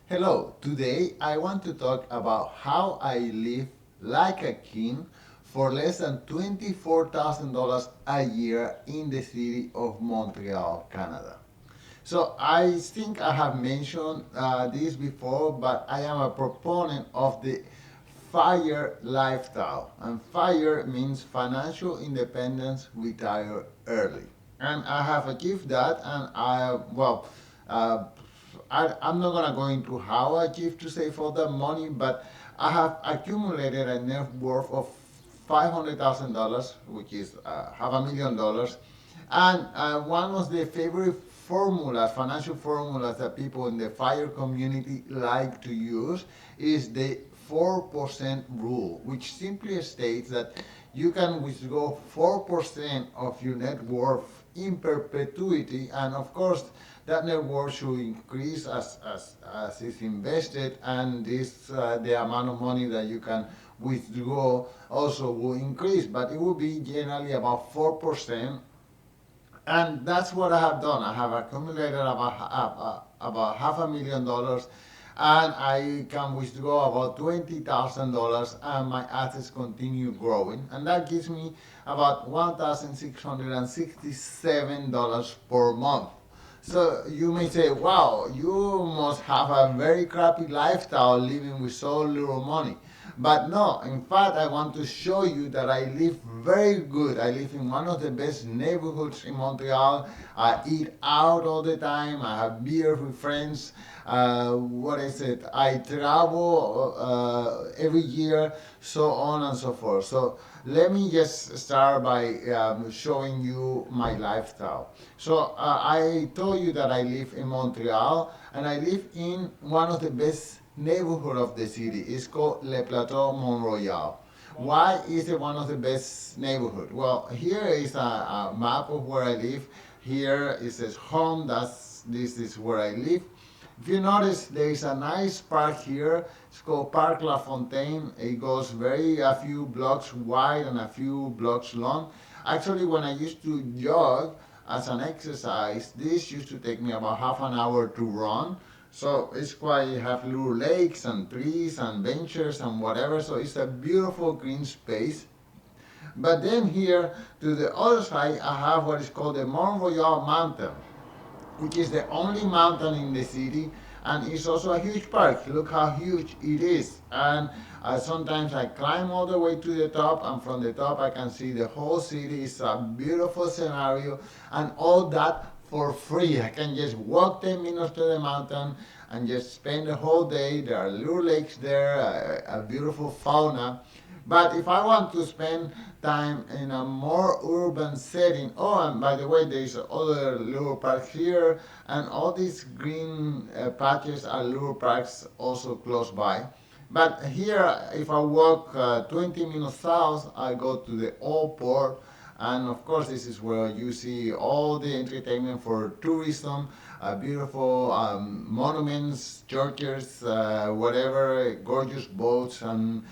Hello, today I want to talk about how I live like a king for less than $24,000 a year in the city of Montreal, Canada. So I think I have mentioned this before, but I am a proponent of the FIRE lifestyle. And FIRE means financial independence, retire early. And I have achieved that, and uh, I'm not gonna go into how I achieved to save all that money, but I have accumulated a net worth of $500,000, which is $500,000. And one of the favorite formulas, financial formulas that people in the FIRE community like to use is the 4% rule, which simply states that you can withdraw 4% of your net worth in perpetuity, and of course, that net worth should increase as it's invested, and this the amount of money that you can withdraw also will increase, but it will be generally about 4%. And that's what I have done. I have accumulated about $500,000, and I can withdraw about $20,000, and my assets continue growing. And that gives me about $1,667 per month. So you may say, wow, you must have a very crappy lifestyle living with so little money. But no, in fact, I want to show you that I live very good. I live in one of the best neighborhoods in Montreal. I eat out all the time. I have beer with friends. What is it? I travel every year, so on and so forth. So let me just start by showing you my lifestyle. So I told you that I live in Montreal, and I live in one of the best neighborhood of the city. It's called Le Plateau Mont Royal. Why is it one of the best neighborhood? Well, here is a map of where I live. Here it says home. This is where I live. If you notice, there is a nice park here. It's called Parc La Fontaine. It goes a few blocks wide and a few blocks long. Actually, when I used to jog as an exercise, this used to take me about half an hour to run. So it's quite, you have little lakes and trees and benches and whatever. So it's a beautiful green space. But then here to the other side, I have what is called the Mont Royal Mountain, which is the only mountain in the city, and it's also a huge park. Look how huge it is. And sometimes I climb all the way to the top, and from the top I can see the whole city. It's a beautiful scenario, and all that for free. I can just walk 10 minutes to the mountain and just spend the whole day. There are little lakes there, a beautiful fauna. But if I want to spend time in a more urban setting, oh, and by the way, there's other little parks here, and all these green patches are little parks also close by. But here, if I walk 20 minutes south, I go to the Old Port, and of course, this is where you see all the entertainment for tourism, beautiful monuments, churches, whatever, gorgeous boats, and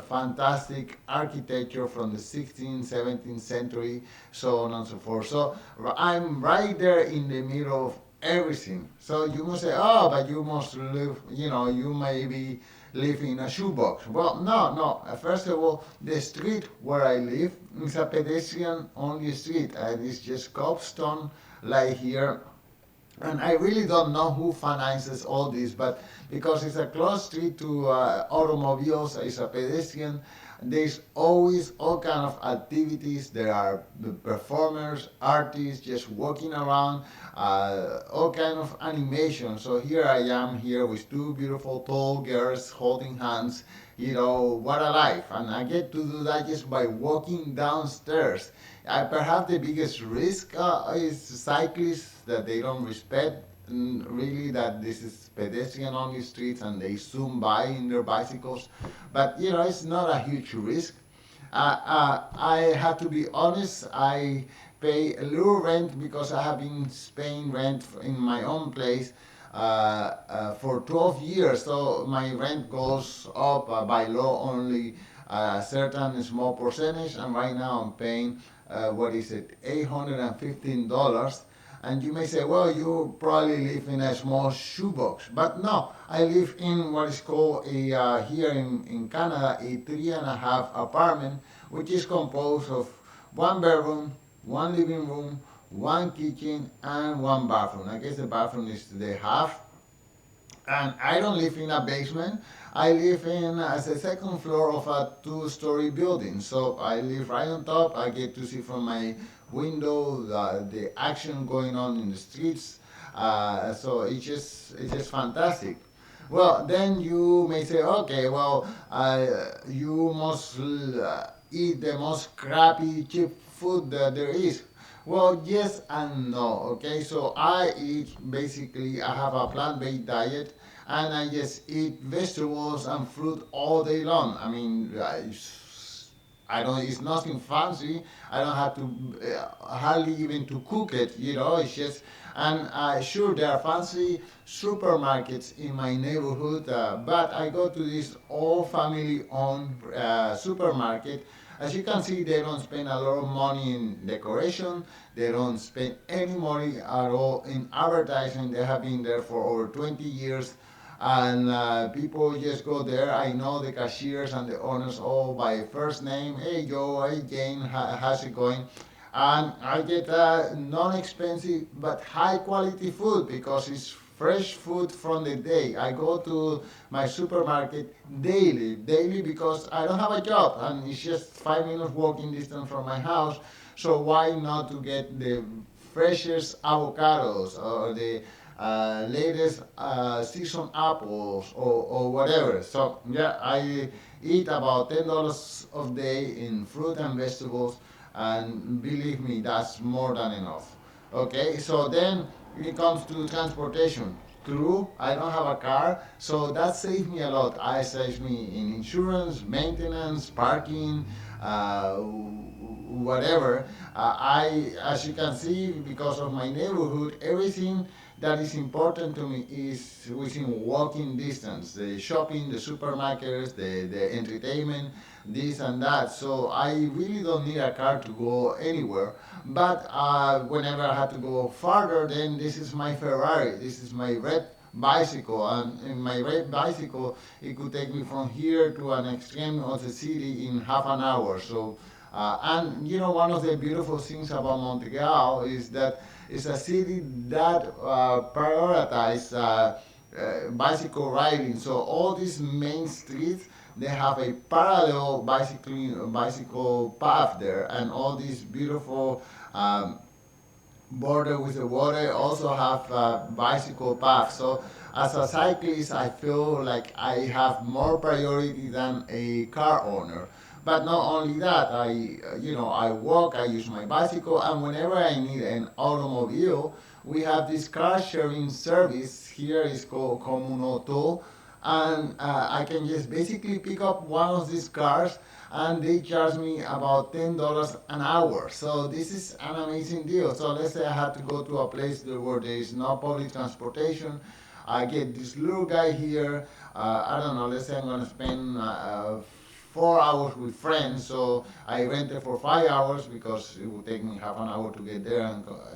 fantastic architecture from the 16th, 17th century, so on and so forth. So I'm right there in the middle of everything. So you must say, oh, but you must live, you maybe live in a shoebox. Well, no, no. First of all, the street where I live is a pedestrian-only street. It's just cobblestone, like here, and I really don't know who finances all this, but because it's a close street to automobiles, it's a pedestrian, there's always all kind of activities. There are the performers, artists just walking around, all kind of animation. So here I am here with two beautiful tall girls holding hands. What a life. And I get to do that just by walking downstairs. Perhaps the biggest risk is cyclists, that they don't respect really that this is pedestrian only streets, and they zoom by in their bicycles. But it's not a huge risk. I have to be honest, I pay a little rent because I have been paying rent in my own place for 12 years. So my rent goes up by law only a certain small percentage, and right now I'm paying what is it, $815. And you may say, well, you probably live in a small shoebox. But no, I live in what is called here in Canada, a 3.5 apartment, which is composed of one bedroom, one living room, one kitchen, and one bathroom. I guess the bathroom is the half. And I don't live in a basement. I live in as a second floor of a two-story building. So I live right on top. I get to see from my window the action going on in the streets. So it's just fantastic. Well, then you may say, okay, well, you must eat the most crappy, cheap food that there is. Well, yes and no. Okay, so I eat basically, I have a plant-based diet, and I just eat vegetables and fruit all day long. I mean, I don't. It's nothing fancy. I don't have to hardly even to cook it. It's just. And sure, there are fancy supermarkets in my neighborhood, but I go to this all family-owned supermarket. As you can see, they don't spend a lot of money in decoration. They don't spend any money at all in advertising. They have been there for over 20 years. And people just go there. I know the cashiers and the owners all by first name. Hey Joe, hey Jane, how's it going? And I get non-expensive but high quality food because it's fresh food from the day. I go to my supermarket daily because I don't have a job and it's just 5 minutes walking distance from my house. So why not to get the freshest avocados or the latest season apples or whatever. So yeah, I eat about $10 a day in fruit and vegetables, and believe me, that's more than enough. Okay, so then it comes to transportation. True, I don't have a car, so that saves me a lot. I saves me in insurance, maintenance, parking, whatever. As you can see, because of my neighborhood, everything that is important to me is within walking distance. The shopping, the supermarkets, the entertainment, this and that. So I really don't need a car to go anywhere. But whenever I have to go farther, then this is my Ferrari. This is my red bicycle. And in my red bicycle, it could take me from here to an extreme of the city in half an hour. So, and one of the beautiful things about Montreal is that it's a city that prioritizes bicycle riding. So all these main streets, they have a parallel bicycle path there, and all these beautiful border with the water also have bicycle paths. So as a cyclist, I feel like I have more priority than a car owner. But not only that, I walk, I use my bicycle, and whenever I need an automobile, we have this car sharing service here. It's called Communoto, and I can just basically pick up one of these cars, and they charge me about $10 an hour. So this is an amazing deal. So let's say I have to go to a place where there is no public transportation. I get this little guy here. I don't know. Let's say I'm going to spend 4 hours with friends, so I rented for 5 hours because it would take me half an hour to get there.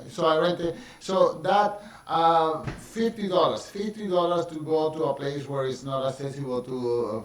So I rented. So that $50 to go to a place where it's not accessible to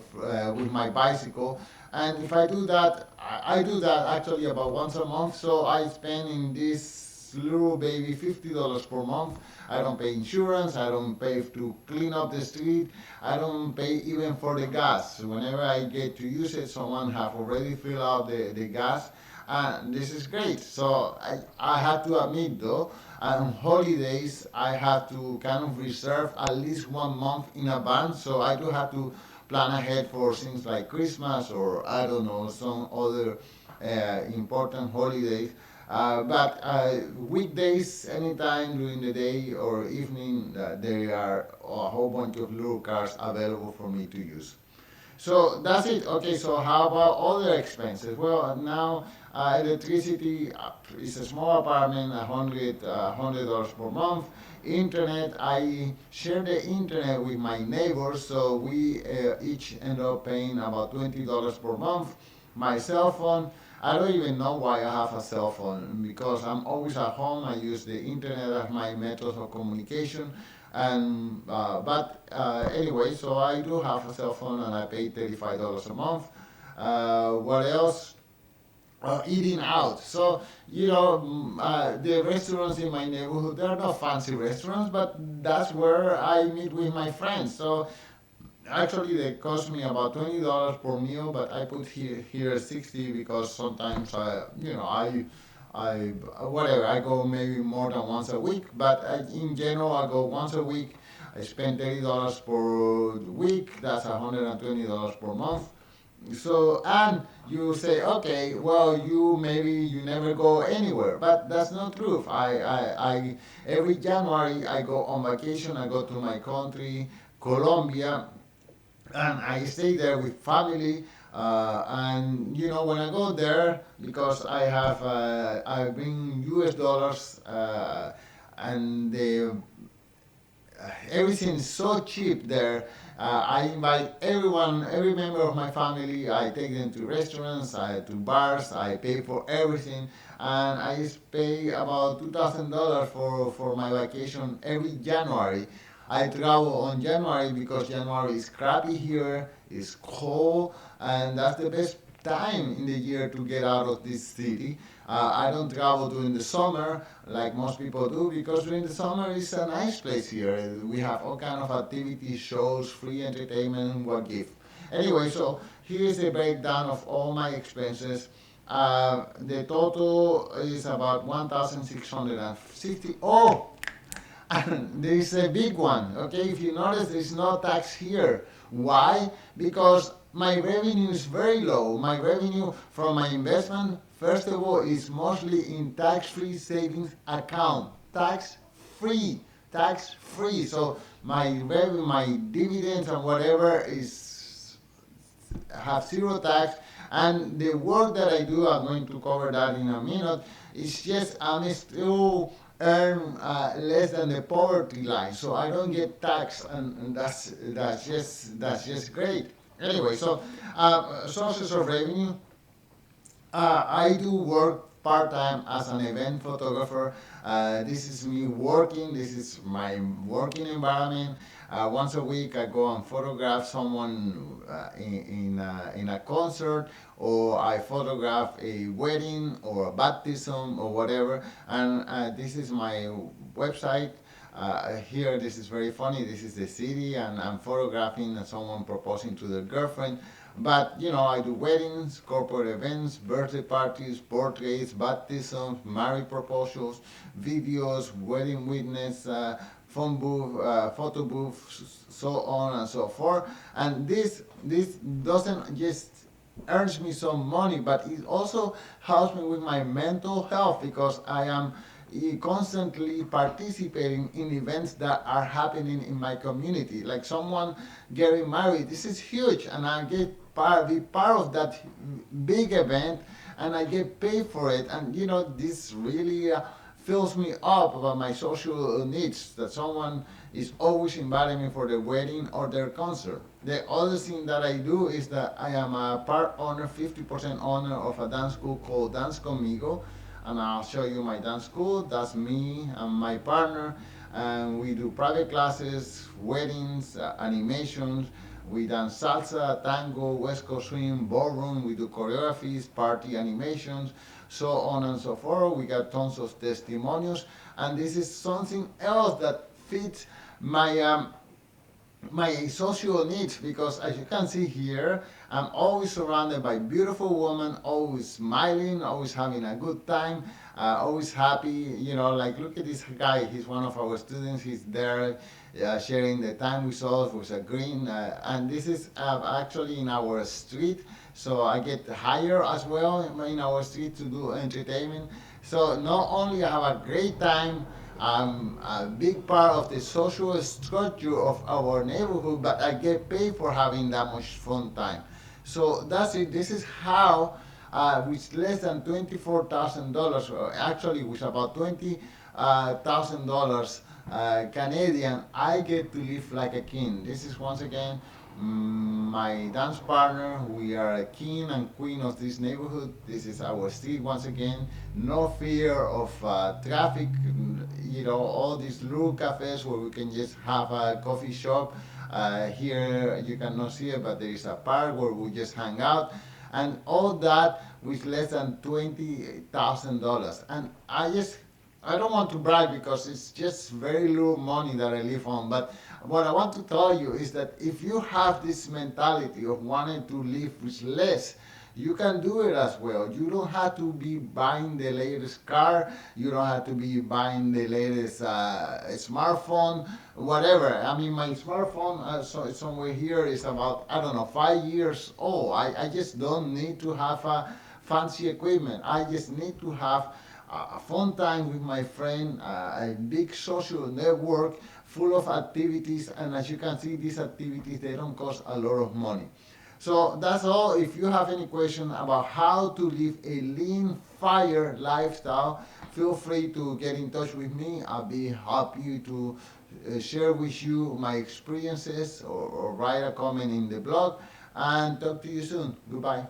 with my bicycle. And if I do that, I do that actually about once a month. So I spend in this little baby $50 per month. I don't pay insurance. I don't pay to clean up the street. I don't pay even for the gas. Whenever I get to use it, someone have already filled out the gas. And this is great. So I have to admit though, on holidays, I have to kind of reserve at least 1 month in advance. So I do have to plan ahead for things like Christmas or I don't know, some other important holidays. But weekdays, anytime during the day or evening, there are a whole bunch of little cars available for me to use. So that's it. Okay, so how about other expenses? Well, now electricity is a small apartment, $100 per month. Internet, I share the internet with my neighbors, so we each end up paying about $20 per month. My cell phone, I don't even know why I have a cell phone because I'm always at home. I use the internet as my method of communication. And but anyway, so I do have a cell phone and I pay $35 a month. What else? Eating out. So, the restaurants in my neighborhood, they're not fancy restaurants, but that's where I meet with my friends. So, actually, they cost me about $20 per meal, but I put here 60 because sometimes I whatever, I go maybe more than once a week, but in general, I go once a week. I spend $30 per week, that's $120 per month. So, and you say, okay, well, you never go anywhere, but that's not true. Every January I go on vacation. I go to my country, Colombia, and I stay there with family. And when I go there, because I bring U.S. dollars, and everything is so cheap there. I invite everyone, every member of my family. I take them to restaurants, to bars. I pay for everything, and I pay about $2,000 for my vacation every January. I travel on January because January is crappy here, it's cold, and that's the best time in the year to get out of this city. I don't travel during the summer like most people do because during the summer it's a nice place here. We have all kind of activities, shows, free entertainment, what give. Anyway, so here is a breakdown of all my expenses. The total is about 1,660. Oh, and there is a big one. Okay, if you notice, there is no tax here. Why? Because my revenue is very low. My revenue from my investment, first of all, is mostly in tax-free savings account. Tax-free, tax-free. So my revenue, my dividends and whatever is have zero tax. And the work that I do, I'm going to cover that in a minute. It's just I'm still earn less than the poverty line, so I don't get taxed, and that's just great. Anyway, so sources of revenue. I do work part time as an event photographer. This is me working. This is my working environment. Once a week, I go and photograph someone in a concert, or I photograph a wedding or a baptism or whatever. And this is my website. Here, this is very funny. This is the city, and I'm photographing someone proposing to their girlfriend. But I do weddings, corporate events, birthday parties, portraits, baptisms, marriage proposals, videos, wedding witness, phone booth, photo booth, so on and so forth. And this doesn't just earns me some money, but it also helps me with my mental health because I am constantly participating in events that are happening in my community. Like someone getting married, this is huge, and I get be part of that big event, and I get paid for it. And this really fills me up about my social needs. That someone is always inviting me for their wedding or their concert. The other thing that I do is that I am a part owner, 50% owner of a dance school called Dance Conmigo, and I'll show you my dance school. That's me and my partner, and we do private classes, weddings, animations. We dance salsa, tango, West Coast swing, ballroom. We do choreographies, party animations, so on and so forth. We got tons of testimonials, and this is something else that fits my social needs because, as you can see here, I'm always surrounded by beautiful women, always smiling, always having a good time, always happy. Like look at this guy. He's one of our students. He's there sharing the time with us with a green. And this is actually in our street. So I get hired as well in our street to do entertainment. So not only I have a great time, I'm a big part of the social structure of our neighborhood, but I get paid for having that much fun time. So that's it. This is how, with less than $24,000, or actually with about $20,000 Canadian, I get to live like a king. This is once again my dance partner. We are a king and queen of this neighborhood. This is our street once again. No fear of traffic. You know, all these little cafes where we can just have a coffee shop. Here you cannot see it, but there is a park where we just hang out, and all that with less than $20,000. And I don't want to brag because it's just very little money that I live on. But what I want to tell you is that if you have this mentality of wanting to live with less, you can do it as well. You don't have to be buying the latest car. You don't have to be buying the latest smartphone, whatever. I mean, my smartphone, so somewhere here, is about, I don't know, 5 years old. I just don't need to have fancy equipment. I just need to have a fun time with my friend, a big social network full of activities, and as you can see, these activities, they don't cost a lot of money. So that's all. If you have any question about how to live a lean fire lifestyle, feel free to get in touch with me. I'll be happy to share with you my experiences, or write a comment in the blog, and talk to you soon. Goodbye.